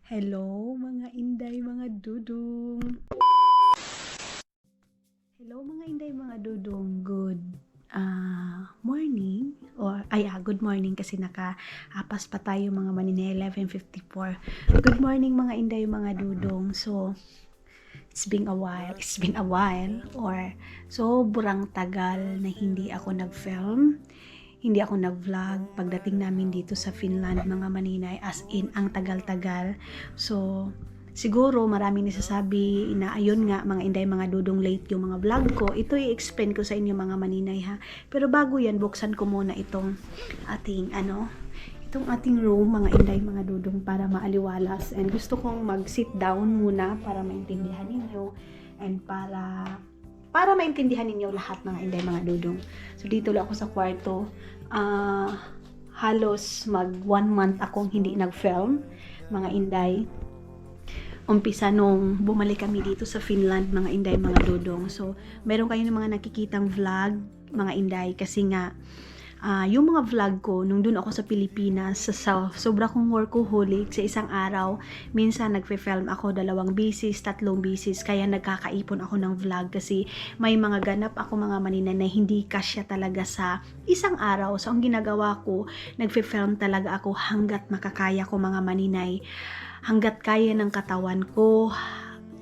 Hello mga inday, mga dudong. Hello mga inday, mga dudong. Good morning. Good morning kasi naka-apas pa tayo mga manina 11:54. Good morning mga inday, mga dudong. So, it's been a while. Or sobrang tagal na hindi ako nag-film. Hindi ako nag-vlog pagdating namin dito sa Finland mga maninay, as in ang tagal-tagal. So siguro maraming nasasabi na ayun nga mga inday, mga dudong, late yung mga vlog ko. Ito i-explain ko sa inyo mga maninay ha. Pero bago yan, buksan ko muna itong ating room mga inday, mga dudong, para maaliwalas. And gusto kong mag-sit down muna para maintindihan ninyo and para maintindihan ninyo lahat mga inday, mga dudong. So dito lang ako sa kwarto. Halos mag 1 month akong hindi nag-film mga inday. Umpisa nung bumalik kami dito sa Finland mga inday, mga dudong. So meron kayo ng mga nakikitang vlog mga inday kasi nga yung mga vlog ko nung dun ako sa Pilipinas, sa sobra kong workaholic, sa isang araw minsan nagfe-film ako 2 bisis, 3 bisis, kaya nagkakaipon ako ng vlog kasi may mga ganap ako mga manina na hindi kasya talaga sa isang araw. So ang ginagawa ko, nagfe-film talaga ako hanggat makakaya ko mga maninay, hanggat kaya ng katawan ko.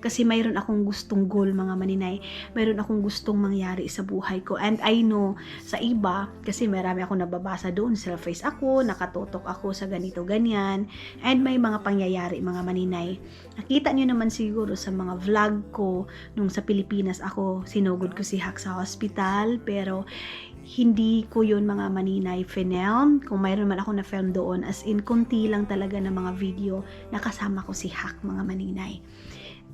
Kasi mayroon akong gustong goal mga maninay, mayroon akong gustong mangyari sa buhay ko. And I know sa iba, kasi marami akong nababasa doon, self-face ako, nakatutok ako sa ganito ganyan, and may mga pangyayari mga maninay. Nakita nyo naman siguro sa mga vlog ko nung sa Pilipinas ako, sinugod ko si Hak sa hospital, pero hindi ko yun mga maninay film. Kung mayroon man ako na film doon, as in konti lang talaga na mga video na kasama ko si Hak mga maninay.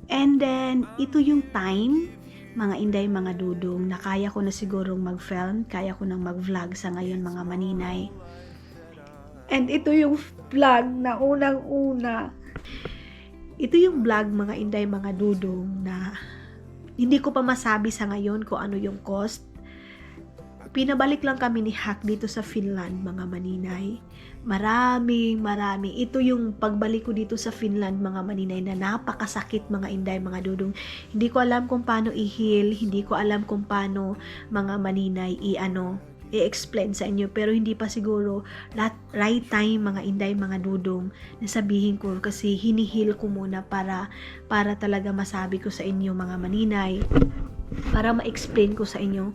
And then, ito yung time, mga inday, mga dudong, na kaya ko na sigurong mag-film, kaya ko nang mag-vlog sa ngayon, mga maninay. And ito yung vlog na unang-una. Ito yung vlog, mga inday, mga dudong, na hindi ko pa masabi sa ngayon kung ano yung cost. Pinabalik lang kami ni Hak dito sa Finland, mga maninay. Maraming. Ito yung pagbalik ko dito sa Finland, mga maninay, na napakasakit mga inday, mga dudong. Hindi ko alam kung paano i-heal, hindi ko alam kung paano mga maninay i-explain sa inyo, pero hindi pa siguro right time mga inday, mga dudong, na sabihin ko, kasi hinihil ko muna para talaga masabi ko sa inyo mga maninay, para ma-explain ko sa inyo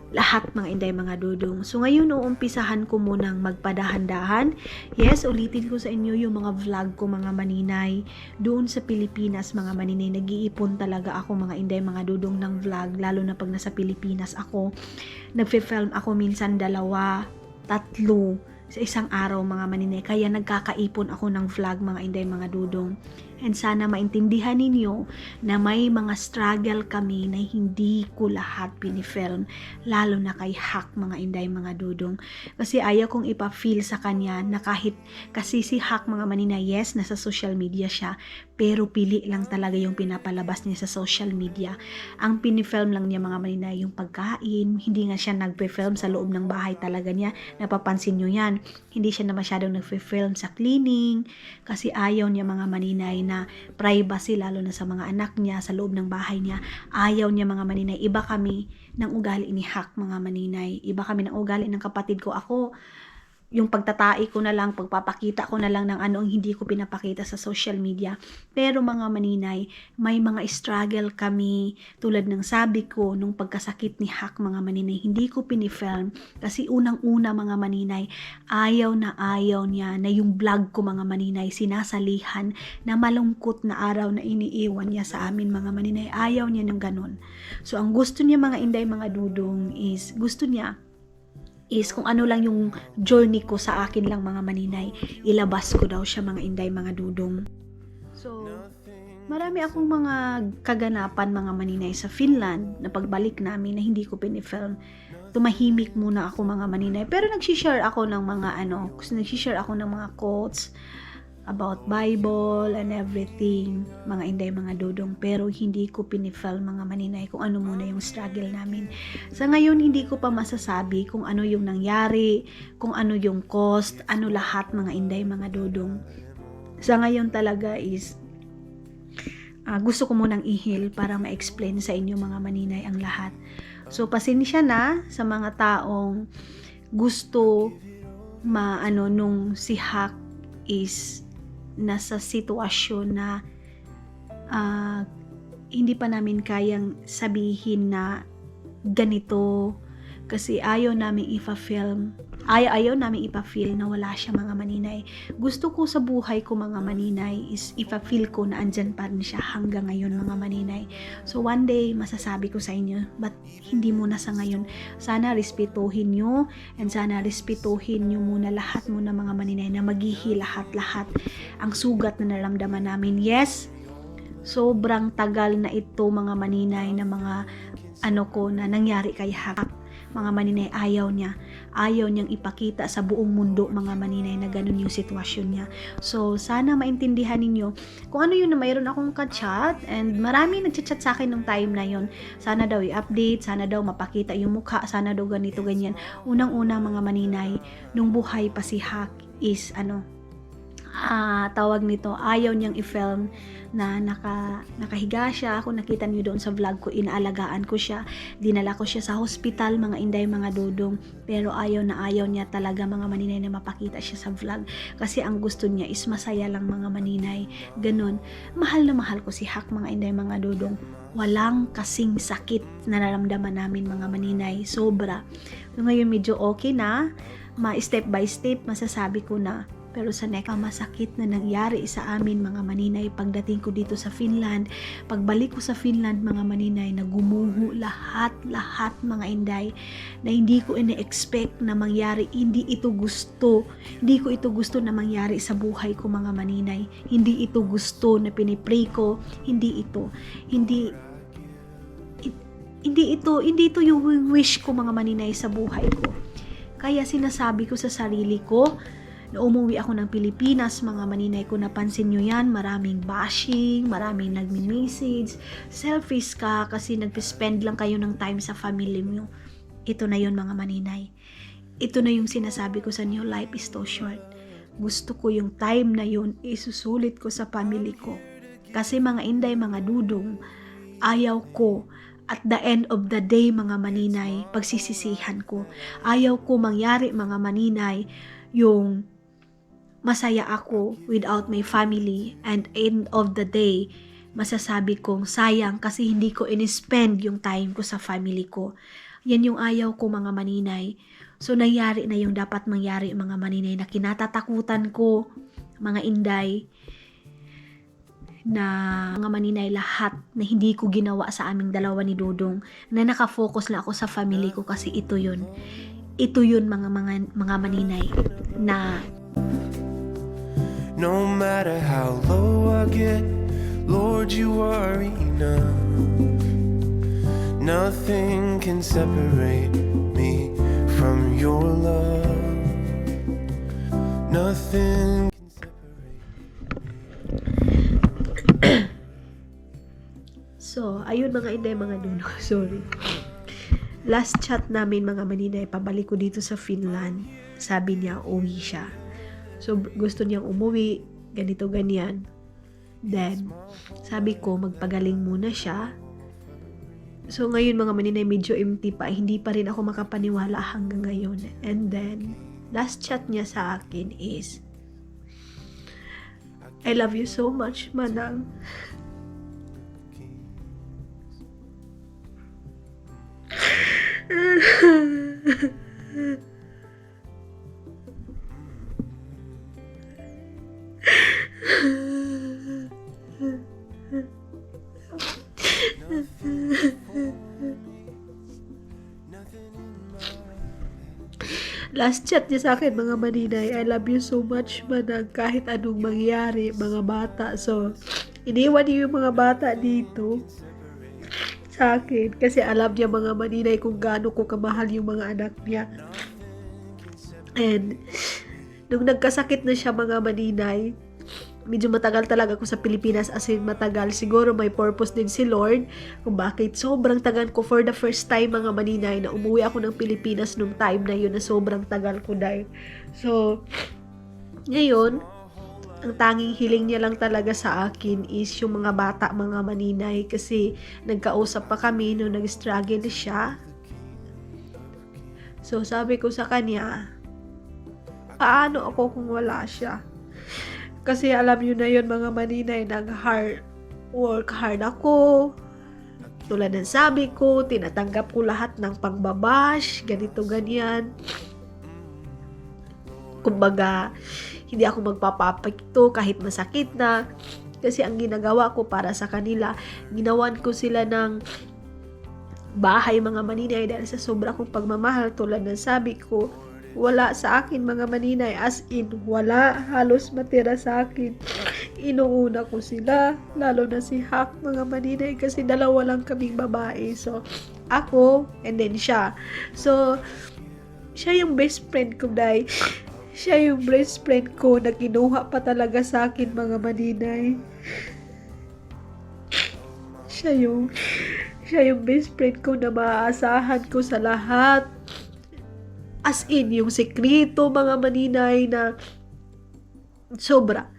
lahat mga inday, mga dudong. So ngayon uumpisahan ko munang magpadahan-dahan. Yes, ulitin ko sa inyo yung mga vlog ko mga maninay doon sa Pilipinas mga maninay. Nag-iipon talaga ako mga inday, mga dudong, ng vlog, lalo na pag nasa Pilipinas ako. Nagfe-film ako minsan 2, 3 sa isang araw mga maninay, kaya nagkakaipon ako ng vlog mga inday, mga dudong. And sana maintindihan ninyo na may mga struggle kami na hindi ko lahat pinifilm, lalo na kay Hak mga inday, mga dudong. Kasi ayaw kong ipa-feel sa kanya na kahit, kasi si Hak mga maninay, yes, nasa social media siya, pero pili lang talaga yung pinapalabas niya sa social media. Ang pinifilm lang niya mga maninay yung pagkain, hindi nga siya nagpe-film sa loob ng bahay talaga niya, napapansin nyo yan. Hindi siya na masyadong nagpe-film sa cleaning, kasi ayaw niya mga maninay na privacy, lalo na sa mga anak niya, sa loob ng bahay niya. Ayaw niya mga maninay. Iba kami ng ugali ni Hak mga maninay. Iba kami ng ugali ng kapatid ko. Ako, yung pagtatai ko na lang, pagpapakita ko na lang ng ano ang hindi ko pinapakita sa social media. Pero mga maninay, may mga struggle kami, tulad ng sabi ko nung pagkasakit ni Hak mga maninay, hindi ko pinifilm kasi unang-una mga maninay, ayaw niya na yung vlog ko mga maninay sinasalihan na malungkot na araw na iniiwan niya sa amin mga maninay. Ayaw niya ng ganun. So ang gusto niya mga inday, mga dudong, is kung ano lang yung journey ko sa akin lang mga maninay, ilabas ko daw siya mga inday, mga dudong. So marami akong mga kaganapan mga maninay sa Finland na pagbalik namin na hindi ko pinifilm. Tumahimik muna ako mga maninay, pero nagsishare ako ng mga quotes about Bible and everything, mga inday, mga dudong, pero hindi ko pinifilm mga maninay kung ano muna yung struggle namin. Sa ngayon, hindi ko pa masasabi kung ano yung nangyari, kung ano yung cost, ano lahat mga inday, mga dudong. sa ngayon talaga is gusto ko munang i-heal para ma-explain sa inyo mga maninay ang lahat. So pasensya na sa mga taong gusto nung si Hak is nasa sitwasyon na hindi pa namin kayang sabihin na ganito kasi ayaw namin ipa-film, ayaw namin ipa-feel na wala siya mga maninay. Gusto ko sa buhay ko mga maninay is ipa-feel ko na andyan pa rin siya hanggang ngayon mga maninay. So one day masasabi ko sa inyo, but hindi muna sa ngayon. Sana respetuhin nyo and sana respetuhin nyo muna lahat muna mga maninay na maghihi lahat-lahat ang sugat na naramdaman namin. Yes, sobrang tagal na ito mga maninay na mga na nangyari kay Hak. Mga maninay, ayaw niyang ipakita sa buong mundo mga maninay na ganun yung sitwasyon niya. So sana maintindihan ninyo kung ano yun na mayroon akong ka-chat and marami nagchat-chat sa akin nung time na yun. Sana daw i-update, sana daw mapakita yung mukha, sana daw ganito ganyan. Unang-una mga maninay, nung buhay pa si Hak is tawag nito, ayaw niyang i-film na nakahiga siya. Kung nakita niyo doon sa vlog ko, inaalagaan ko siya, dinala ko siya sa hospital mga inday mga dudong, pero ayaw niya talaga mga maninay na mapakita siya sa vlog kasi ang gusto niya is masaya lang mga maninay, ganun. Mahal na mahal ko si Hak mga inday mga dudong, walang kasing sakit na nararamdaman namin mga maninay, sobra. So, ngayon medyo okay na, step by step masasabi ko na. Pero sa masakit na nangyari sa amin mga maninay pagdating ko dito sa Finland, pagbalik ko sa Finland mga maninay, na gumuho lahat mga inday na hindi ko ine-expect na mangyari. Hindi ko ito gusto na mangyari sa buhay ko mga maninay. Hindi ito gusto na pinipray ko, hindi ito yung wish ko mga maninay sa buhay ko. Kaya sinasabi ko sa sarili ko na umuwi ako ng Pilipinas mga maninay, ko napansin nyo yan, maraming bashing, maraming nagmi-message, selfish ka kasi nag-spend lang kayo ng time sa family mo. Ito na yun mga maninay, ito na yung sinasabi ko sa inyo, life is too short. Gusto ko yung time na yun isusulit ko sa family ko kasi mga inday mga dudong, ayaw ko at the end of the day mga maninay, pagsisisihan ko, ayaw ko mangyari mga maninay yung masaya ako without my family and end of the day masasabi kong sayang kasi hindi ko in-spend yung time ko sa family ko. Yan yung ayaw ko mga maninay. So nangyari na yung dapat mangyari mga maninay na kinatatakutan ko mga inday, na mga maninay lahat na hindi ko ginawa sa aming dalawa ni Dudong, na nakafocus na ako sa family ko kasi ito yun mga maninay na no matter how low I get, Lord, you are enough. Nothing can separate me from your love. Nothing can separate me. So, ayun mga inday, mga duno. Sorry. Last chat namin mga maninay, pabalik ko dito sa Finland. Sabi niya, uwi siya. So, gusto niyang umuwi, ganito, ganyan. Then, sabi ko, magpagaling muna siya. So, ngayon mga maninay, medyo empty pa. Hindi pa rin ako makapaniwala hanggang ngayon. And then, last chat niya sa akin is, I love you so much, Manang. Last chat niya sa akin mga maninay, I love you so much Manang, kahit anong mangyari mga bata. So iniwan niyo yung mga bata dito sa akin kasi alam niya mga maninay kung gaano ko kamahal yung mga anak niya. And nung nagkasakit na siya mga maninay, medyo matagal talaga ako sa Pilipinas, as in matagal. Siguro may purpose din si Lord kung bakit sobrang tagal ko for the first time mga maninay na umuwi ako ng Pilipinas nung time na yun, na sobrang tagal ko dahil. So, ngayon, ang tanging hiling niya lang talaga sa akin is yung mga bata, mga maninay, kasi nagkausap pa kami nung nag-struggle siya. So sabi ko sa kanya, paano ako kung wala siya? Kasi alam yun na yun mga maninay, work hard ako. Tulad ng sabi ko, tinatanggap ko lahat ng pangbabash, ganito, ganyan. Kumbaga, hindi ako magpapapakito kahit masakit na. Kasi ang ginagawa ko para sa kanila, ginawan ko sila ng bahay mga maninay dahil sa sobra kong pagmamahal. Tulad ng sabi ko, wala sa akin mga maninay, as in wala halos matira sa akin. Inuuna ko sila, lalo na si Hak mga maninay, kasi dalawa lang kaming babae. So ako and then siya. So siya yung best friend ko, dahil siya yung best friend ko na kinuha pa talaga sa akin mga maninay. Siya yung best friend ko na maaasahan ko sa lahat. As in, yung sekreto mga maninay na sobra.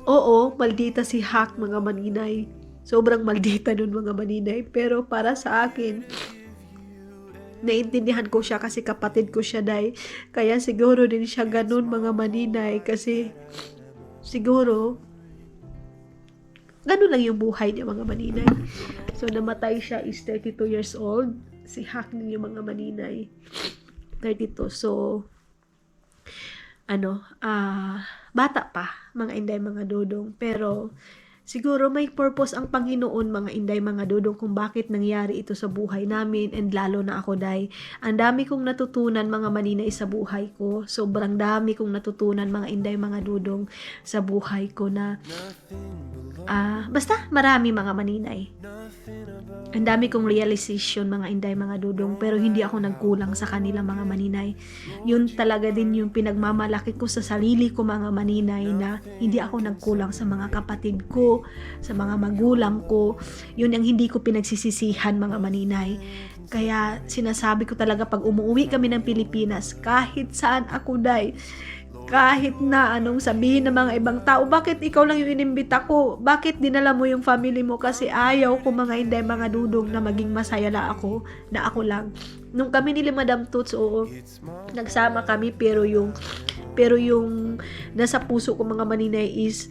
Oo, maldita si Hak mga maninay. Sobrang maldita nun mga maninay. Pero para sa akin, naintindihan ko siya kasi kapatid ko siya, dahil kaya siguro din siya ganun mga maninay, kasi siguro ganun lang yung buhay niya mga maninay. So namatay siya is 32 years old. Si Hak din yung mga maninay 32. So bata pa mga inday mga dudong, pero siguro may purpose ang Panginoon mga inday mga dudong kung bakit nangyari ito sa buhay namin, and lalo na ako, dahil ang dami kong natutunan mga maninay sa buhay ko. Sobrang dami kong natutunan mga inday mga dudong sa buhay ko na basta marami mga maninay. Ang dami kong realization mga inday mga dudong, pero hindi ako nagkulang sa kanila mga maninay. Yun talaga din yung pinagmamalaki ko sa sarili ko mga maninay, na hindi ako nagkulang sa mga kapatid ko, sa mga magulang ko. Yun ang hindi ko pinagsisisihan mga maninay. Kaya sinasabi ko talaga pag umuwi kami ng Pilipinas, kahit saan ako day, kahit na anong sabihin ng mga ibang tao, bakit ikaw lang yung inimbita ko? Bakit dinala mo yung family mo? Kasi ayaw ko mga inday mga dudong na maging masaya na ako lang. Nung kami nila Madam Toots, oo, nagsama kami, pero yung nasa puso ko mga maninay is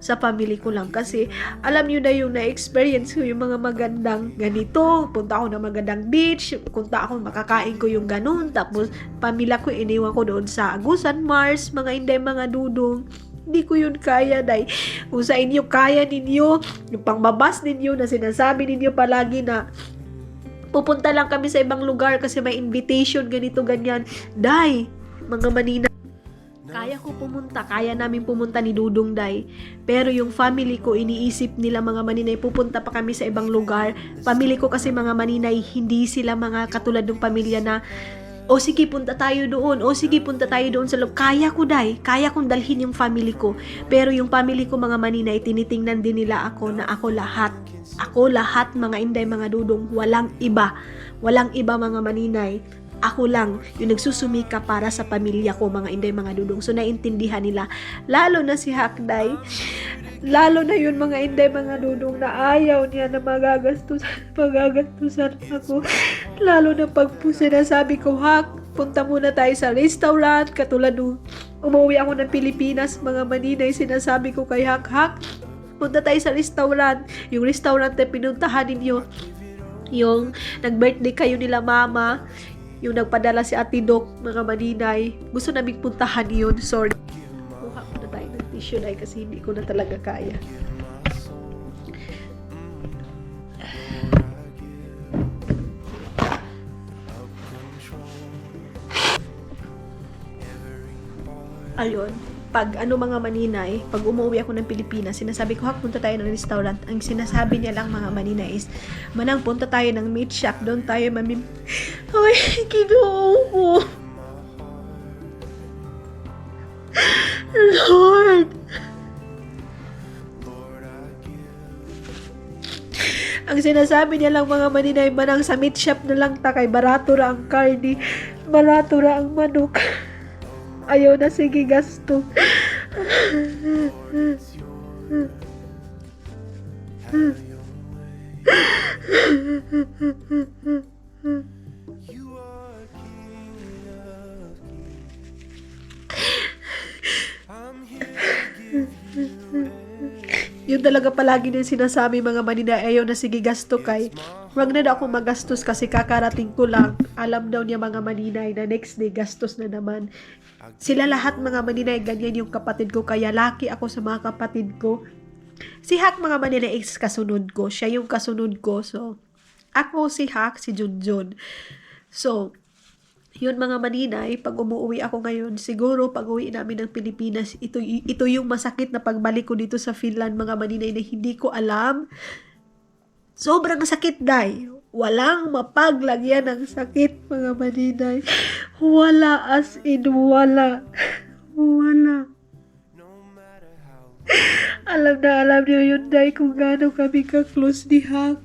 sa family ko lang, kasi alam nyo na yung na-experience ko yung mga magandang ganito, punta ako ng magandang beach, punta ako, makakain ko yung ganun, tapos pamilya ko iniwan ko doon sa Agusan, Mars, mga inday mga dudong. Hindi ko yun kaya, dahil kung sa inyo kaya ninyo yung pangbabas ninyo na sinasabi ninyo palagi na pupunta lang kami sa ibang lugar kasi may invitation ganito ganyan, dahil mga manina, kaya ko pumunta, kaya namin pumunta ni Dudong day. Pero yung family ko, iniisip nila mga maninay, pupunta pa kami sa ibang lugar. Family ko kasi mga maninay, hindi sila mga katulad ng pamilya na, o sige punta tayo doon, o sige punta tayo doon sa lugar. Kaya ko day, kaya kong dalhin yung family ko. Pero yung family ko mga maninay, tinitingnan din nila ako na ako lahat. Ako lahat mga inday mga dudong, walang iba. Walang iba mga maninay. Ako lang yung nagsusumika para sa pamilya ko mga inday mga dudong. So naintindihan nila, lalo na si Hakday, lalo na yun mga inday mga dudong, na ayaw niya na magagastusan ako. Lalo na pag sinasabi ko, Hak, punta muna tayo sa restaurant, katulad nung umuwi ako ng Pilipinas mga maninay, sinasabi ko kay Hak, punta tayo sa restaurant. Yung restaurant na pinuntahan ninyo, yung nag-birthday kayo nila mama, yung nagpadala si Ate Doc, mga maninay, gusto naming puntahan yun. Sorry, kuha ko na tayo ng tissue na kasi hindi ko na talaga kaya. Ayun, pag mga maninay, pag umuwi ako ng Pilipinas, sinasabi ko, Hak, punta tayo ng restaurant. Ang sinasabi niya lang mga maninay is, Manang, punta tayo ng meat shop, doon tayo ay, Ginoo ko. Lord. Ang sinasabi niya lang mga maninay, Manang, sa meat shop na lang ta, kay barato ra ang karne, barato ra ang manok. Ayaw na, sige, gasto. it's yours. Have your way. You are King of Kings. I'm here to give you Yun talaga palagi din sinasabi mga manina, ayaw na sige gasto kay. Wag na daw ako magastos kasi kakarating ko lang. Alam daw niya mga maninay na next day gastos na naman. Sila lahat mga maninay, ganyan yung kapatid ko. Kaya laki ako sa mga kapatid ko. Si Hak mga maninay is kasunod ko. Siya yung kasunod ko. So, ako si Hak, si Junjun. So, yun mga maninay, pag umuwi ako ngayon, siguro pag uwi namin ng Pilipinas, ito yung masakit na pagbalik ko dito sa Finland mga maninay na hindi ko alam. Sobrang sakit, day. Walang mapaglagyan ng sakit mga maninay. Wala, as in wala. Wala. Alam na alam niyo yun, day, kung gaano kami ka-close ni Hak.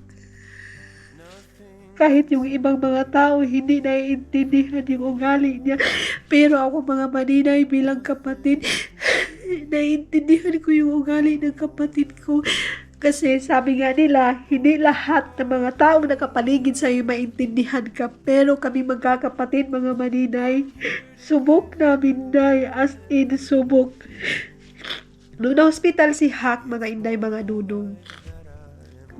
Kahit yung ibang mga tao hindi naiintindihan yung ugali niya. Pero ako mga maninay bilang kapatid, naiintindihan ko yung ugali ng kapatid ko. Kasi sabi nga nila, hindi lahat ng mga taong nakapaligid sa iyo maintindihan ka. Pero kami magkakapatid mga maninay, subok namin, day, as in subok. Noong na-hospital si Hak, mga inday, mga dudong,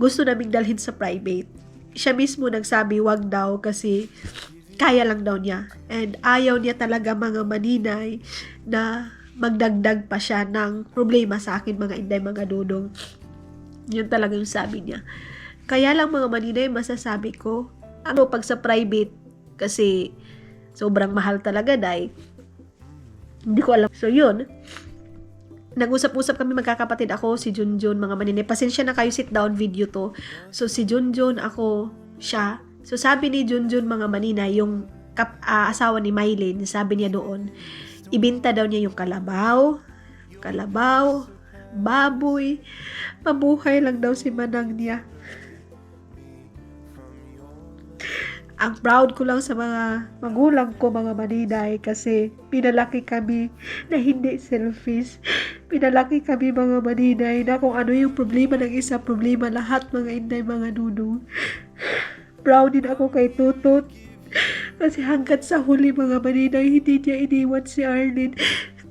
gusto naming dalhin sa private. Siya mismo nagsabi wag daw kasi kaya lang daw niya. And ayaw niya talaga mga maninay na magdagdag pa siya ng problema sa akin mga inday, mga dudong. Yun talaga yung sabi niya. Kaya lang mga maninay, masasabi ko, pag sa private, kasi sobrang mahal talaga, day. Hindi ko alam. So yun, nag-usap-usap kami magkakapatid, ako, si Junjun, mga maninay. Pasensya na kayo, sit down video to. So, si Junjun, ako, siya. So, sabi ni Junjun, mga maninay, yung asawa ni Mylene, sabi niya doon, ibinta daw niya yung kalabaw, baboy, mabuhay lang daw si manang niya. Ang proud ko lang sa mga magulang ko, mga maninay, kasi pinalaki kami na hindi selfish. Pinalaki kami mga maninay na kung ano yung problema ng isa, problema lahat mga inday, mga dudong. Proud din ako kay Tutot. Kasi hanggat sa huli mga maninay, hindi niya iniwan si Arlene.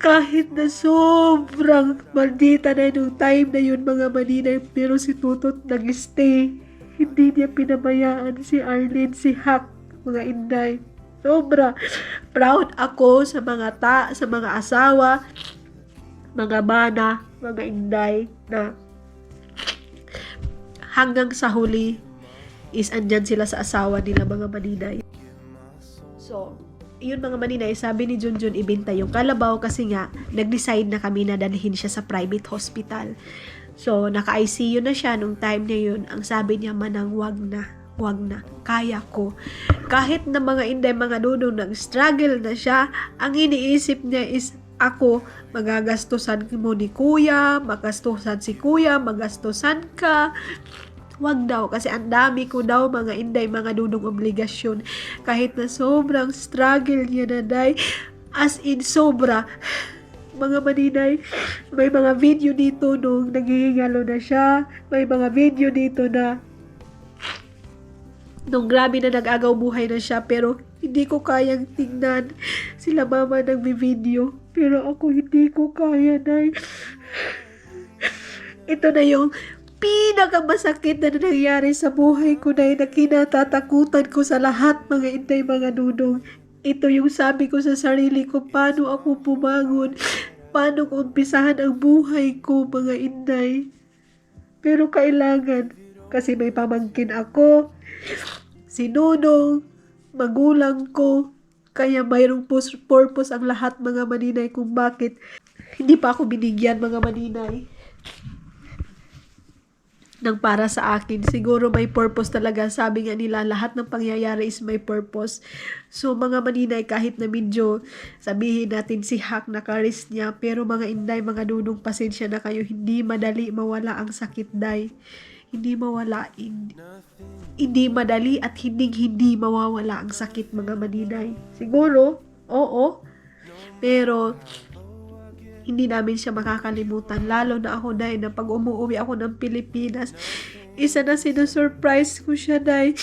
Kahit na sobrang maldita na yung time na yun mga maninay, pero si Tutot nag-stay. Hindi niya pinabayaan si Arlene, si Hak, mga inday. Sobra. Proud ako sa sa mga asawa, mga mana, mga inday, na hanggang sa huli is andyan sila sa asawa nila mga maninay. So, yun mga maninay, sabi ni Junjun ibenta yung kalabaw kasi nga nag-decide na kami na dalhin siya sa private hospital. So, naka-ICU na siya nung time na yun. Ang sabi niya, manang wag na, kaya ko. Kahit na mga inday, mga dudong, nag-struggle na siya, ang iniisip niya is, ako, magagastusan mo ni kuya, magastusan si kuya, magastusan ka. Wag daw, kasi ang dami ko daw, mga inday, mga dudong obligasyon. Kahit na sobrang struggle niya na, day, as in sobra. Mga maninay, may mga video dito nung naghihingalo na siya. May mga video dito na nung grabe na nag-agaw buhay na siya, pero hindi ko kayang tingnan. Sila mama nagbi-video, pero ako hindi ko kaya, day. Ito na yung pinakamasakit na nangyari sa buhay ko, day, na kinatatakutan ko sa lahat mga inday, mga dudong. Ito yung sabi ko sa sarili ko, paano ako pumangon, paano ko umpisahan ang buhay ko, mga inday. Pero kailangan, kasi may pamangkin ako, si Nunong, magulang ko, kaya mayroong purpose ang lahat mga maninay kung bakit hindi pa ako binigyan mga maninay ng para sa akin. Siguro may purpose talaga. Sabi nga nila, lahat ng pangyayari is may purpose. So, mga maninay, kahit na medyo sabihin natin si Hak naka-risk niya, pero mga inday, mga dudong, pasensya na kayo. Hindi madali mawala ang sakit, day. Hindi mawala. Hindi madali at hindi mawawala ang sakit, mga maninay. Siguro, oo. Pero, hindi namin siya makakalimutan. Lalo na ako, Day, na pag umuwi ako ng Pilipinas, isa na sinusurprise ko siya, Day.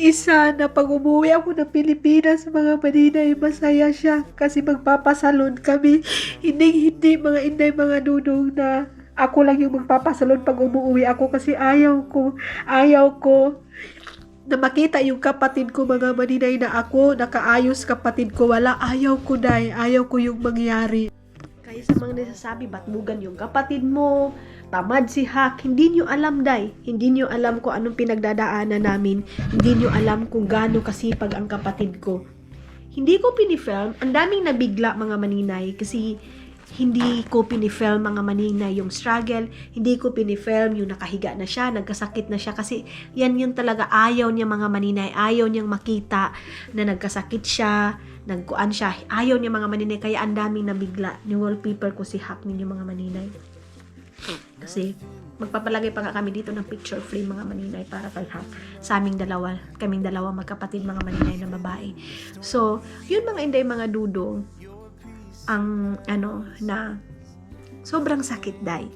Isa na pag umuwi ako ng Pilipinas, mga maninay, masaya siya kasi magpapasalon kami. Hindi mga inday, mga dudong na ako lang yung magpapasalon pag umuwi ako kasi ayaw ko na makita yung kapatid ko, mga maninay, na ako nakaayos kapatid ko. Wala, ayaw ko, Day. Ayaw ko yung mangyari. Kaya sa mga nasasabi, batbugan yung kapatid mo, tamad si Hak, hindi nyo alam, Day. Hindi nyo alam kung anong pinagdadaanan namin. Hindi nyo alam kung gaano kasipag ang kapatid ko. Hindi ko pinifilm. Ang daming nabigla, mga maninay, kasi hindi ko pinifilm, mga maninay, yung struggle. Hindi ko pinifilm yung nakahiga na siya, nagkasakit na siya, kasi yan yung talaga ayaw niya, mga maninay. Ayaw niyang makita na nagkasakit siya, nagkuan siya. Ayaw niya, mga maninay, kaya ang daming nabigla. Ni-wallpaper ko si Hak ninyo, mga maninay. Kasi magpapalagay pa nga kami dito ng picture frame, mga maninay, para kay Hak. Sa kaming dalawa magkapatid, mga maninay na babae. So, yun, mga inday, mga dudong, ang na sobrang sakit, Day.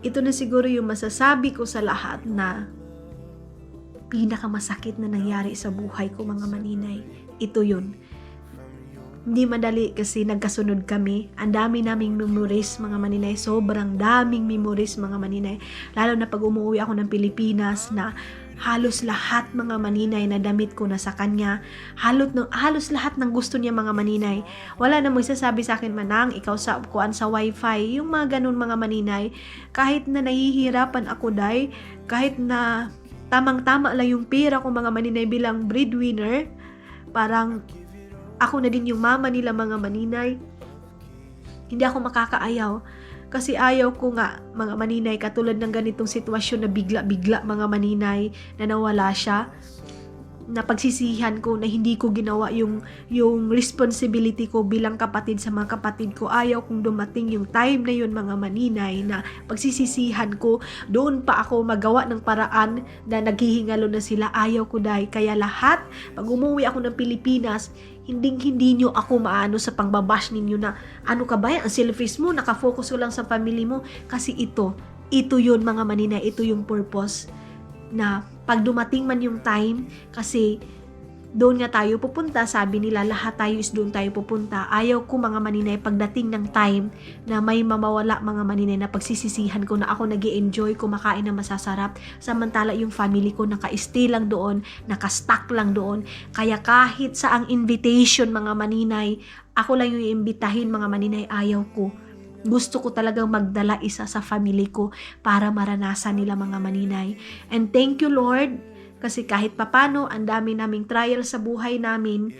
Ito na siguro yung masasabi ko sa lahat na pinakamasakit na nangyari sa buhay ko, mga maninay. Ito yun. Hindi madali kasi nagkasunod kami. Ang dami naming memories, mga maninay. Sobrang daming memories, mga maninay. Lalo na pag umuwi ako ng Pilipinas, na halos lahat, mga maninay, na damit ko na sa kanya. Halos lahat ng gusto niya, mga maninay. Wala na magsasabi sa akin, Manang, ikaw sa kuan sa wifi. Yung mga ganun, mga maninay. Kahit na nahihirapan ako, Day, kahit na tamang-tama lang yung pera ko, mga maninay, bilang breadwinner, parang ako na din yung mama nila, mga maninay. Hindi ako makakaayaw. Kasi ayaw ko nga, mga maninay, katulad ng ganitong sitwasyon na bigla-bigla, mga maninay, na nawala siya. Na pagsisihan ko na hindi ko ginawa yung responsibility ko bilang kapatid sa mga kapatid ko. Ayaw kong dumating yung time na yun, mga maninay, na pagsisisihan ko, doon pa ako magawa ng paraan na naghihingalo na sila. Ayaw ko, Day. Kaya lahat, pag umuwi ako ng Pilipinas, hindi nyo ako maano sa pangbabash ninyo na ano ka ba yan, ang selfish mo, nakafocus ko lang sa family mo. Kasi ito yun, mga maninay, ito yung purpose na pag dumating man yung time, kasi doon nga tayo pupunta, sabi nila lahat tayo is doon tayo pupunta. Ayaw ko, mga maninay, pagdating ng time na may mamawala, mga maninay, na pagsisisihan ko na ako nag-i-enjoy, kumakain na masasarap, samantala yung family ko naka-stay lang doon, naka-stuck lang doon. Kaya kahit sa ang invitation, mga maninay, ako lang yung iimbitahin, mga maninay, ayaw ko. Gusto ko talagang magdala isa sa family ko para maranasan nila, mga maninay. And thank you, Lord, kasi kahit papano, ang dami naming trial sa buhay namin.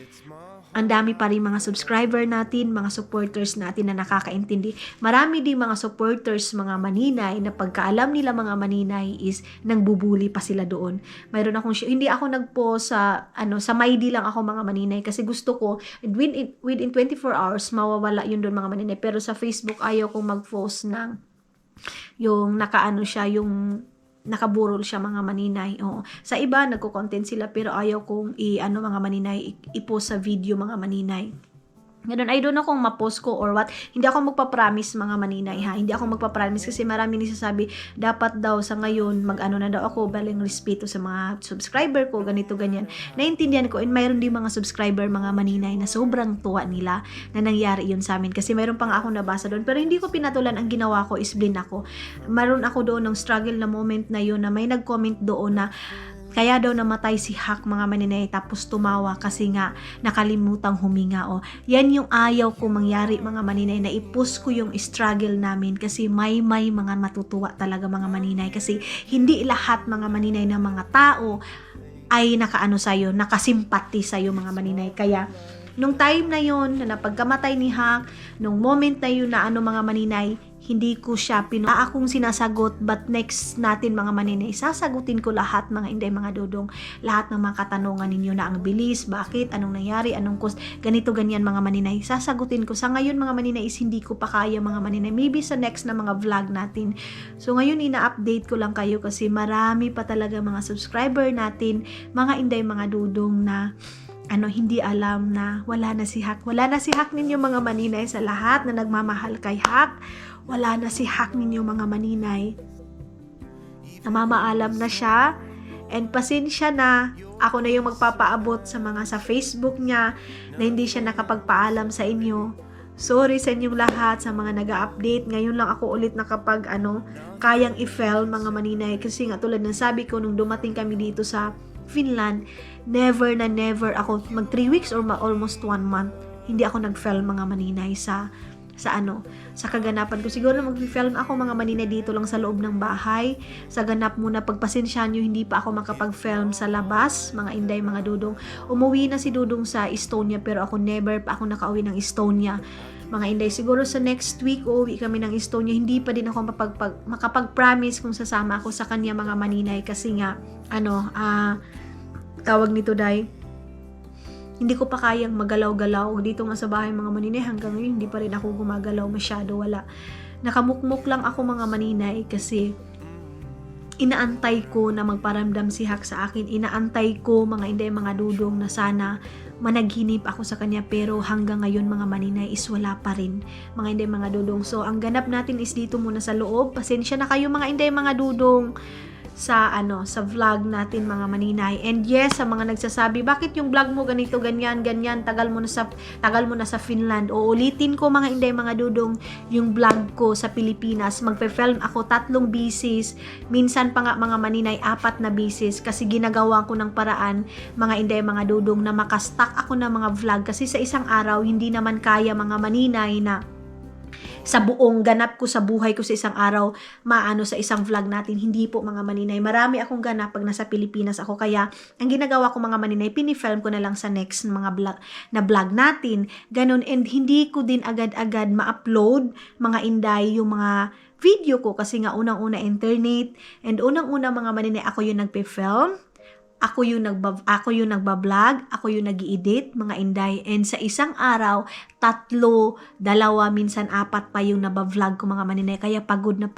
Ang dami pa rin mga subscriber natin, mga supporters natin na nakakaintindi. Marami din mga supporters, mga maninay, na pagkaalam nila, mga maninay, is nangbubuli pa sila doon. Mayroon akong hindi ako nagpost sa Maidi lang ako, mga maninay, kasi gusto ko within 24 hours mawawala yun doon, mga maninay. Pero sa Facebook ayaw kong mag-post ng yung yung nakaburol siya, mga maninay. Oo. Sa iba, nagko-content sila, pero ayaw kong mga maninay, i-post sa video, mga maninay. Ganun, I don't know kung ma-post ko or what. Hindi ako magpa-promise, mga maninay, ha. Hindi ako magpa-promise kasi marami nagsasabi, dapat daw sa ngayon, mag-ano na daw ako, baling respeto sa mga subscriber ko, ganito, ganyan. Naintindihan ko, and mayroon din mga subscriber, mga maninay, na sobrang tuwa nila na nangyari yun sa amin. Kasi mayroon pang ako nabasa doon, pero hindi ko pinatulan. Ang ginawa ko is blin ako. Mayroon ako doon ng struggle na moment na yun, na may nag-comment doon na kaya daw namatay si Hak, mga maninay, tapos tumawa kasi nga nakalimutang huminga. Yan yung ayaw ko mangyari, mga maninay, na i-push ko yung struggle namin, kasi may mga matutuwa talaga, mga maninay, kasi hindi lahat, mga maninay, na mga tao ay nakasimpati sa'yo, mga maninay. Kaya nung time na yun, na pagkamatay ni Hak, nung moment na yun na mga maninay, hindi ko siya akong sinasagot, but next natin, mga maninay, sasagutin ko lahat, mga inday, mga dodong, lahat ng mga katanungan ninyo na ang bilis, bakit, anong nangyari, anong cost, ganito, ganyan, mga maninay, sasagutin ko. Sa ngayon, mga maninay, is hindi ko pa kaya, mga maninay, maybe sa next na mga vlog natin. So ngayon, ina-update ko lang kayo kasi marami pa talaga mga subscriber natin, mga inday, mga dudong, na hindi alam na wala na si Hak. Wala na si Hak ninyo mga maninay, sa lahat na nagmamahal kay Hak. Wala na si Hak ninyo mga maninay. Namamaalam na siya. And pasensya na, ako na yung magpapaabot sa mga sa Facebook niya na hindi siya nakapagpaalam sa inyo. Sorry sa inyong lahat, sa mga nag-update. Ngayon lang ako ulit nakapag kayang i-film mga maninay. Kasi nga tulad ng sabi ko, nung dumating kami dito sa Finland, never na never ako, mag 3 weeks or almost 1 month, hindi ako nag-film mga maninay sa kaganapan ko. Siguro mag-film ako mga maninay dito lang sa loob ng bahay. Sa ganap muna, pagpasensyahan nyo, hindi pa ako makapag-film sa labas, mga inday, mga dudong. Umuwi na si Dudong sa Estonia, pero ako never pa ako nakauwi ng Estonia. Mga inday, siguro sa next week, uuwi kami ng Estonia. Hindi pa din ako makapag-promise kung sasama ako sa kanya mga maninay. Kasi nga, tawag nito day, hindi ko pa kayang magalaw-galaw dito nga sa bahay mga maninay. Hanggang ngayon hindi pa rin ako gumagalaw masyado, wala. Nakamukmuk lang ako mga maninay kasi inaantay ko na magparamdam si Hak sa akin. Inaantay ko mga inday, mga dudong, na sana managhinip ako sa kanya, pero hanggang ngayon mga maninay is wala pa rin mga inday, mga dudong. So ang ganap natin is dito muna sa loob. Pasensya na kayo mga inday, mga dudong, sa vlog natin mga maninay. And yes, sa mga nagsasabi, bakit yung vlog mo ganito, ganyan, tagal mo na sa Finland. Uulitin ko mga inday, mga dudong, yung vlog ko sa Pilipinas. Magpe-film ako 3 bisis, minsan pa nga mga maninay 4 na bisis, kasi ginagawa ko ng paraan mga inday, mga dudong, na makastock ako ng mga vlog, kasi sa isang araw hindi naman kaya mga maninay na sa buong ganap ko sa buhay ko sa isang araw sa isang vlog natin. Hindi po mga maninay, marami akong ganap pag nasa Pilipinas ako, kaya ang ginagawa ko mga maninay, pinifilm ko na lang sa next mga vlog natin, ganun. And hindi ko din agad-agad ma-upload mga inday yung mga video ko, kasi nga unang-una internet, and unang-una mga maninay, ako yung nagpe-film, ako yung nagba-vlog, ako yung nag-i-edit mga inday, and sa isang araw 3, 2, minsan 4 pa yung naba-vlog ko mga maninay, kaya pagod na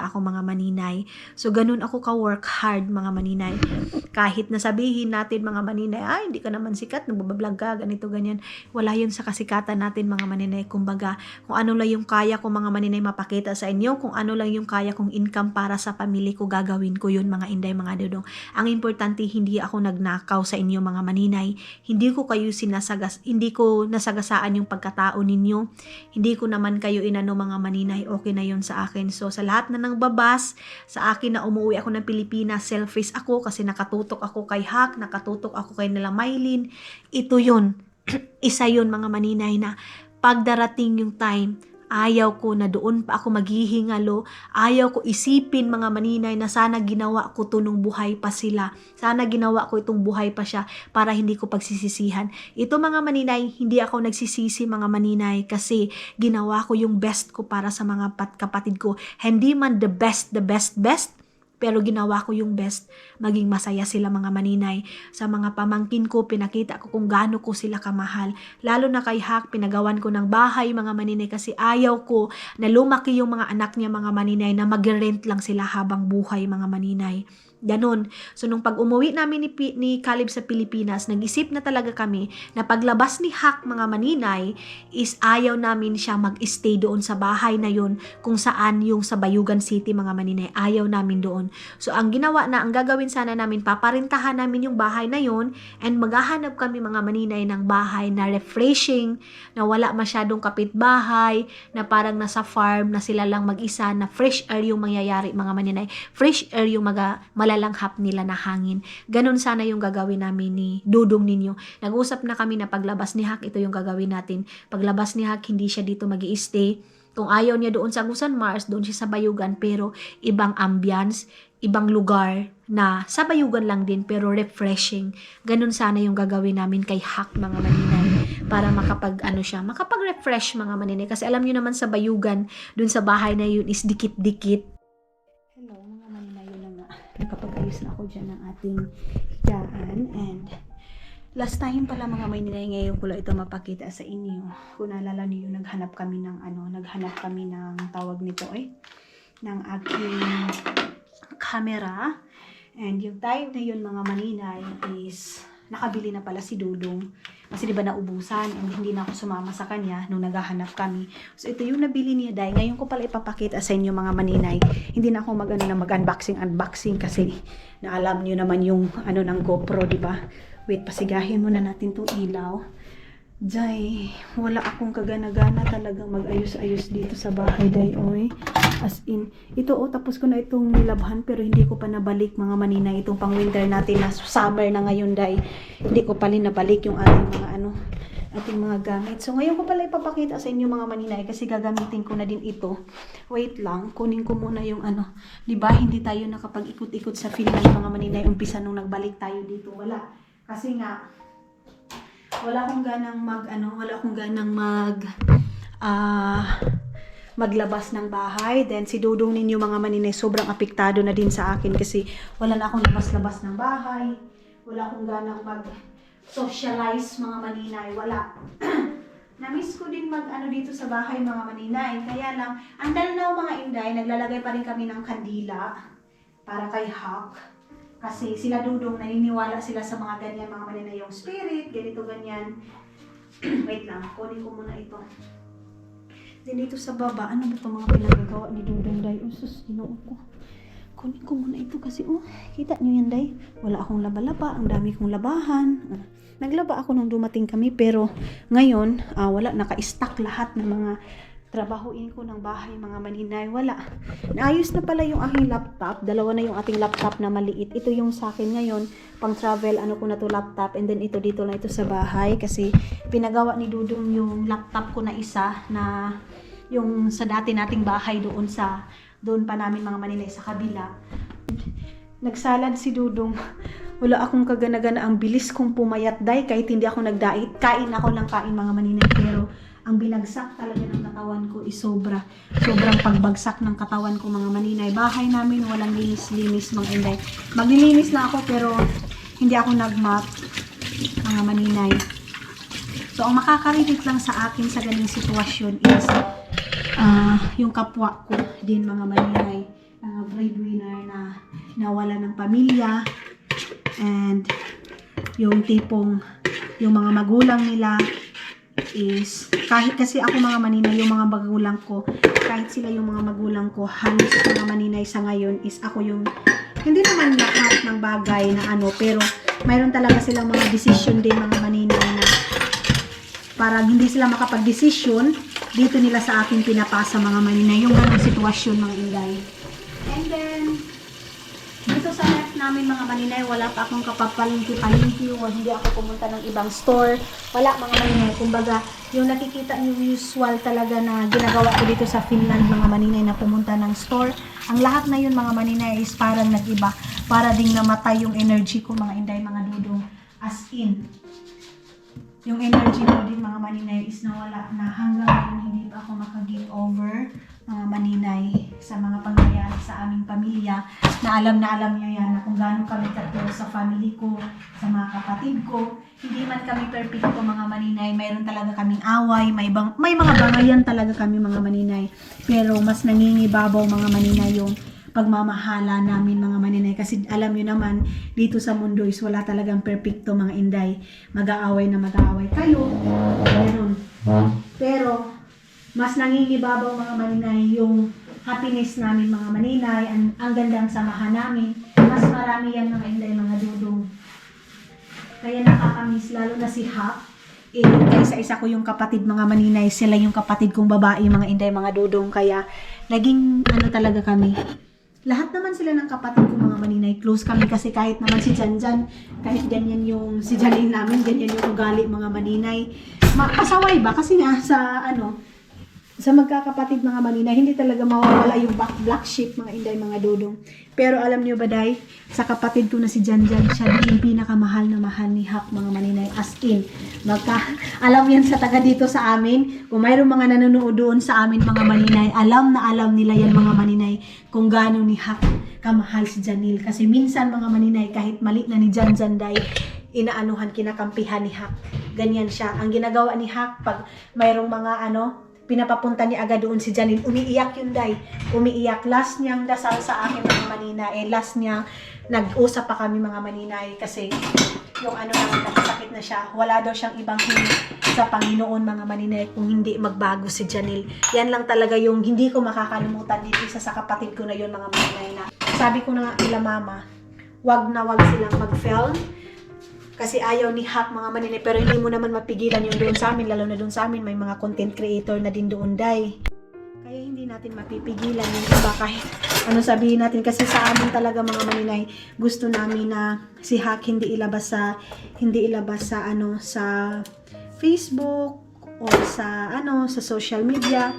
ako mga maninay. So ganun ako ka-work hard mga maninay. Kahit nasabihin natin mga maninay, ay hindi ka naman sikat, nagba-vlog ka, ganito ganyan, wala yun sa kasikatan natin mga maninay. Kumbaga, kung ano lang yung kaya ko mga maninay mapakita sa inyo, kung ano lang yung kaya kong income para sa pamilya ko, gagawin ko yun mga inday, mga dudong. Ang importante, hindi ako nagnakaw sa inyo mga maninay, hindi ko nasagasaan yung pagkatao ninyo, hindi ko naman kayo inano mga maninay, okay na yun sa akin. So sa lahat na nangbabas sa akin na umuwi ako ng Pilipinas, selfish ako kasi nakatutok ako kay Hak, nakatutok ako kay nila Mylene. Ito yun, isa yun mga maninay, na pagdarating yung time, ayaw ko na doon pa ako maghihingalo. Ayaw ko isipin mga maninay na sana ginawa ko to nung buhay pa sila. Sana ginawa ko itong buhay pa siya para hindi ko pagsisisihan. Ito mga maninay, hindi ako nagsisisi mga maninay, kasi ginawa ko yung best ko para sa mga kapatid ko. Hindi man the best, pero ginawa ko yung best, maging masaya sila mga maninay. Sa mga pamangkin ko, pinakita ko kung gaano ko sila kamahal. Lalo na kay Hak, pinagawan ko ng bahay mga maninay, kasi ayaw ko na lumaki yung mga anak niya mga maninay na mag-rent lang sila habang buhay mga maninay. Ganon. So nung pag umuwi namin ni Caleb sa Pilipinas, nag-isip na talaga kami na paglabas ni Hak mga maninay is ayaw namin siya mag-stay doon sa bahay na yun, kung saan yung sa Bayugan City mga maninay, ayaw namin doon. So ang gagawin sana namin, paparintahan namin yung bahay na yun, and maghahanap kami mga maninay ng bahay na refreshing, na wala masyadong kapitbahay, na parang nasa farm na sila lang mag-isa, na fresh air yung mangyayari mga maninay, fresh air yung malalanghap nila na hangin. Ganon sana yung gagawin namin ni Dudong ninyo. Nag-usap na kami na paglabas ni Hak, ito yung gagawin natin. Paglabas ni Hak, hindi siya dito mag-i-stay. Kung ayaw niya doon sa Agusan Mars, doon siya sa Bayugan, pero ibang ambience, ibang lugar na sa Bayugan lang din, pero refreshing. Ganon sana yung gagawin namin kay Hak mga maninay, para makapag-refresh mga maninay. Kasi alam niyo naman sa Bayugan, doon sa bahay na yun is dikit-dikit. Hello mga maninay, yun na nga. Nakapag-ayos na ako dyan ng ating higaan, and last time pala mga maninay, ngayon ko lang ito mapakita sa inyo. Kung naalala niyo, naghanap kami ng tawag nito ng aking camera. And yung time na yun mga maninay is nakabili na pala si Dudong. Kasi di ba naubusan and hindi na ako sumama sa kanya nung naghahanap kami. So ito yung nabili niya dahil ngayon ko pala ipapakita sa inyo mga maninay. Hindi na ako mag-unboxing kasi na alam niyo naman yung ng GoPro, di ba? Wait, pasigahin muna natin tong ilaw. Jay, wala akong kagana-gana talagang mag-ayos-ayos dito sa bahay, day, oy. As in, ito tapos ko na itong nilabhan pero hindi ko pa nabalik mga maninay itong pang winter natin na summer na ngayon, day. Hindi ko pa rin nabalik yung ating mga gamit. So ngayon ko pala ipapakita sa inyo mga maninay kasi gagamitin ko na din ito. Wait lang, kunin ko muna yung di ba hindi tayo nakapag-ikot-ikot sa Finland mga maninay umpisa nung nagbalik tayo dito. Wala. Kasi nga wala akong ganang maglabas ng bahay. Then si Dudong ninyo mga maninay sobrang apektado na din sa akin kasi wala na akong labas-labas ng bahay. Wala akong ganang mag-socialize mga maninay. Wala. Namiss ko din dito sa bahay mga maninay. Kaya lang, until now mga inday, naglalagay pa rin kami ng kandila para kay Hawk. Kasi sila Dudong, naniniwala sila sa mga ganyan, mga maninay, yung spirit, ganito, ganyan. Wait lang, kunin ko muna ito. Then dito sa baba, ano ba ito mga pinagagawa ni Dudong, day? Sus, ginoo ko. Kunin ko muna ito kasi, kita nyo yan, day? Wala akong laba-laba, ang dami kong labahan. Naglaba ako nung dumating kami, pero ngayon, wala, naka-stack lahat ng mga trabahuin ko ng bahay mga maninay. Wala. Naayos na pala yung aking laptop. Dalawa na yung ating laptop na maliit. Ito yung sa akin ngayon. Pang travel, ko na to laptop. And then ito dito na ito sa bahay. Kasi pinagawa ni Dudong yung laptop ko na isa na yung sa dati nating bahay doon pa namin mga maninay sa kabila. Nagsalad si Dudong. Wala akong kagana-gana. Ang bilis kong pumayat, day. Kahit hindi ako nagdait. Kain ako ng kain mga maninay. Pero ang binagsak talaga ng katawan ko is sobrang pagbagsak ng katawan ko mga maninay. Bahay namin walang linis-linis mga inday. Maglilinis na ako pero hindi ako nag-mop mga maninay. So ang makaka-relate lang sa akin sa ganung sitwasyon is yung kapwa ko din mga maninay, breadwinner na nawala ng pamilya and yung tipong yung mga magulang nila is kahit kasi ako mga maninay, yung mga magulang ko, kahit sila yung mga magulang ko, halos mga maninay sa ngayon is ako yung hindi naman lahat ng bagay na pero mayroon talaga silang mga decision din mga maninay na parang hindi sila makapag-desisyon, dito nila sa akin pinapasa mga maninay yung ganung sitwasyon mga inday. And then dito sa life namin mga maninay, wala pa akong kapapalingki-palingki, hindi ako pumunta ng ibang store. Wala mga maninay. Kumbaga, yung nakikita niyo usual talaga na ginagawa ko dito sa Finland mga maninay na pumunta ng store. Ang lahat na yun mga maninay is parang nag-iba. Para ding namatay yung energy ko mga inday, mga Dudong. As in, yung energy ko din mga maninay is nawala na hanggang ngayon hindi pa ako maka-give over mga maninay sa mga pangyayari sa aming pamilya na alam niyo yan na kung gaano kami ka-close sa family ko, sa mga kapatid ko. Hindi man kami perfecto mga maninay, mayroon talaga kaming away, may mga bangayan talaga kami mga maninay, pero mas nangingibabaw mga maninay yung pagmamahala namin mga maninay kasi alam niyo naman dito sa mundo is wala talagang perfecto mga inday, mag-aaway kayo, meron, pero mas nangingibabaw mga maninay yung happiness namin mga maninay, ang gandang samahan namin, mas marami yan mga inday, mga Dudong. Kaya nakakamiss lalo na si Hap, kaysa isa ko yung kapatid mga maninay, sila yung kapatid kong babae mga inday, mga Dudong, kaya naging talaga kami. Lahat naman sila ng kapatid ko mga maninay, close kami kasi kahit naman si Janjan, kahit ganyan yung si Janine namin, ganyan yung ugali mga maninay. Pasaway ba? Kasi nga sa magkakapatid mga maninay, hindi talaga mawawala yung black sheep mga inday, mga Dudong. Pero alam niyo ba day, sa kapatid ko na si Janjan, siya din yung pinakamahal na mahal ni Hak mga maninay. As in, alam yan sa taga dito sa amin, kung mayroong mga nanonood doon sa amin mga maninay, alam na alam nila yan mga maninay kung gaano ni Hak kamahal si Janil. Kasi minsan mga maninay, kahit mali na ni Janjan day, kinakampihan ni Hak. Ganyan siya. Ang ginagawa ni Hak, pag mayroong mga pinapapunta ni agad doon si Janine. Umiiyak yun, day. Umiiyak. Last niyang dasal sa akin mga maninay. Last niya, nag-usap pa kami mga maninay kasi yung ano naman, nakasakit na siya. Wala daw siyang ibang hiling sa Panginoon, mga maninay, kung hindi magbago si Janelle. Yan lang talaga yung hindi ko makakalimutan dito sa kapatid ko na yun, mga maninay, na sabi ko na nga nila mama, wag na wag silang mag-film kasi ayaw ni Hack, mga maninay. Pero hindi mo naman mapigilan yung doon sa amin, lalo na doon sa amin may mga content creator na din doon, day. Kaya hindi natin mapipigilan yung iba kahit ano sabihin natin, kasi sa amin talaga, mga maninay, gusto namin na si Hack hindi ilabas sa ano, sa Facebook o sa ano, sa social media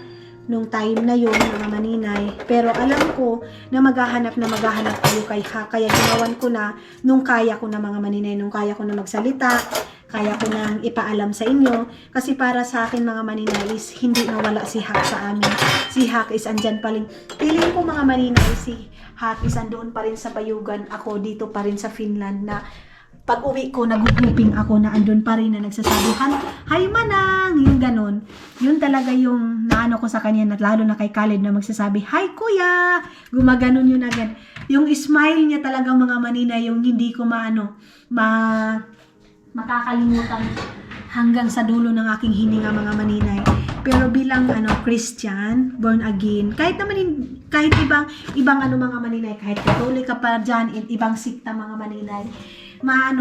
nung time na yun, mga maninay. Pero alam ko na maghahanap kayo kay Hack, kaya ginawan ko na nung kaya ko na, mga maninay, nung kaya ko na magsalita, kaya ko nang ipaalam sa inyo. Kasi para sa akin, mga maninay, is hindi nawala si Hack sa amin. Si Hack is andyan pa rin. Piling ko, mga maninay, si Hack is andoon pa rin sa Bayugan. Ako dito pa rin sa Finland, na pag uwi ko, nag-hooping ako na andun pa rin na nagsasabi, "Hi manang!" Yung ganon. Yun talaga yung naano ko sa kanya, lalo na kay Khaled na magsasabi, "Hi kuya!" Gumaganon yun agad. Yung smile niya talaga, mga maninay, yung hindi ko makakalimutan hanggang sa dulo ng aking hininga, mga maninay. Pero bilang Christian, born again, kahit ibang mga maninay, kahit Katolik ka pa dyan, ibang sikta, mga maninay,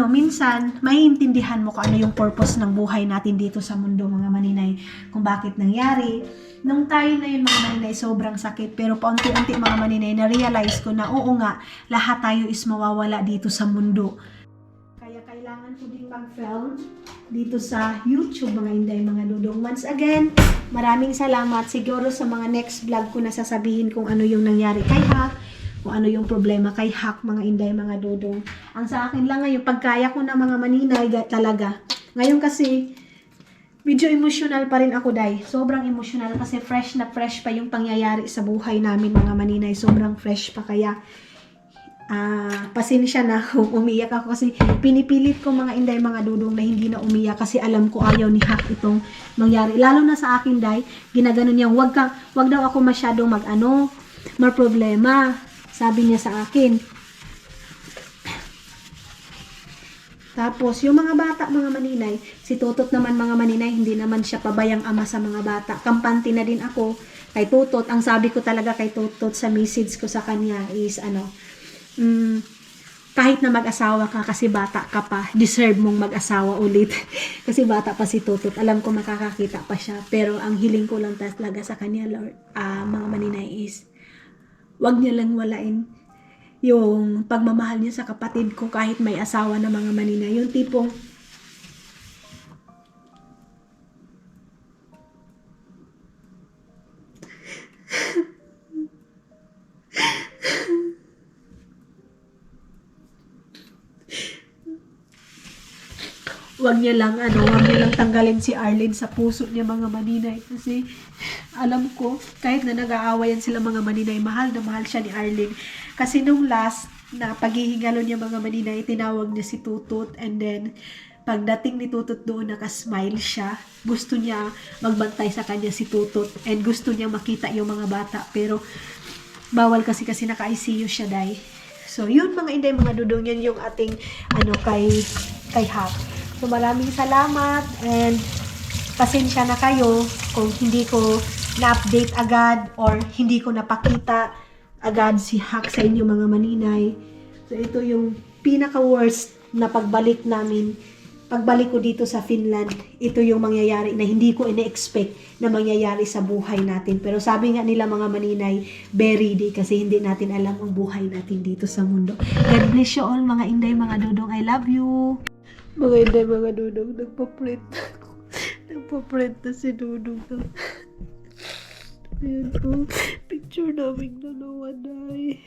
minsan maiintindihan mo kung ano yung purpose ng buhay natin dito sa mundo, mga maninay, kung bakit nangyari. Nung time na yun, mga maninay, sobrang sakit, pero paunti-unti, mga maninay, na-realize ko na oo nga, lahat tayo is mawawala dito sa mundo. Kaya kailangan ko din mag-film dito sa YouTube, mga inday, mga dudong. Once again, maraming salamat. Siguro sa mga next vlog ko na sasabihin kung ano yung nangyari kay Hack, kung ano yung problema kay Hack, mga inday, mga dudong. Ang sa akin lang ngayon, pagkaya ko na, mga maninay, talaga. Ngayon kasi, medyo emotional pa rin ako, day. Sobrang emotional kasi fresh na fresh pa yung pangyayari sa buhay namin, mga maninay. Sobrang fresh pa, kaya pasensya na kung umiyak ako, kasi pinipilit ko, mga inday, mga dudong, na hindi na umiyak kasi alam ko ayaw ni Hack itong mangyari. Lalo na sa akin, day, ginaganon niya, wag daw ako masyadong problema. Sabi niya sa akin. Tapos, yung mga bata, mga maninay, si Tutot naman, mga maninay, hindi naman siya pabayang ama sa mga bata. Kampante na din ako kay Tutot. Ang sabi ko talaga kay Tutot sa message ko sa kanya is, kahit na mag-asawa ka, kasi bata ka pa, deserve mong mag-asawa ulit. Kasi bata pa si Tutot. Alam ko makakakita pa siya. Pero ang hiling ko lang talaga sa kanya, Lord, mga maninay, is wag niya lang walain yung pagmamahal niya sa kapatid ko kahit may asawa na, mga maninay. Yung tipong wag niya lang tanggalin si Arlene sa puso niya, mga maninay, kasi alam ko kahit na nag-aawayan sila, mga maninay, mahal na mahal siya ni Arlene. Kasi nung last na paghihingalo niya, mga maninay, tinawag niya si Tutot, and then pagdating ni Tutot doon, nakasmile siya. Gusto niya magbantay sa kanya si Tutot, and gusto niya makita yung mga bata, pero bawal kasi naka-ICU siya, day. So yun, mga inday, mga dudong, yan yung ating kay Hack. So maraming salamat, and pasensya na kayo kung hindi ko na-update agad or hindi ko napakita agad si Hack sa inyo, mga maninay. So ito yung pinaka-worst na pagbalik ko dito sa Finland. Ito yung mangyayari na hindi ko ine-expect na mangyayari sa buhay natin. Pero sabi nga nila, mga maninay, be ready, kasi hindi natin alam ang buhay natin dito sa mundo. God bless you all, mga inday, mga dudong. I love you. Mga inday, mga dudong, nagpa-print na si Dudong. Ayan po, picture namin dalawa, day.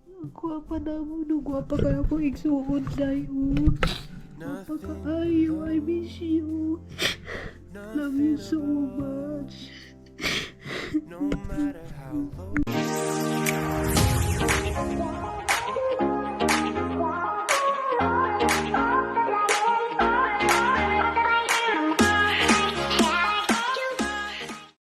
Ang gwapa naman, gwapa kaya ko igsuon, day. Gwapa ka, ayo, I miss you. Love you so much. No matter how low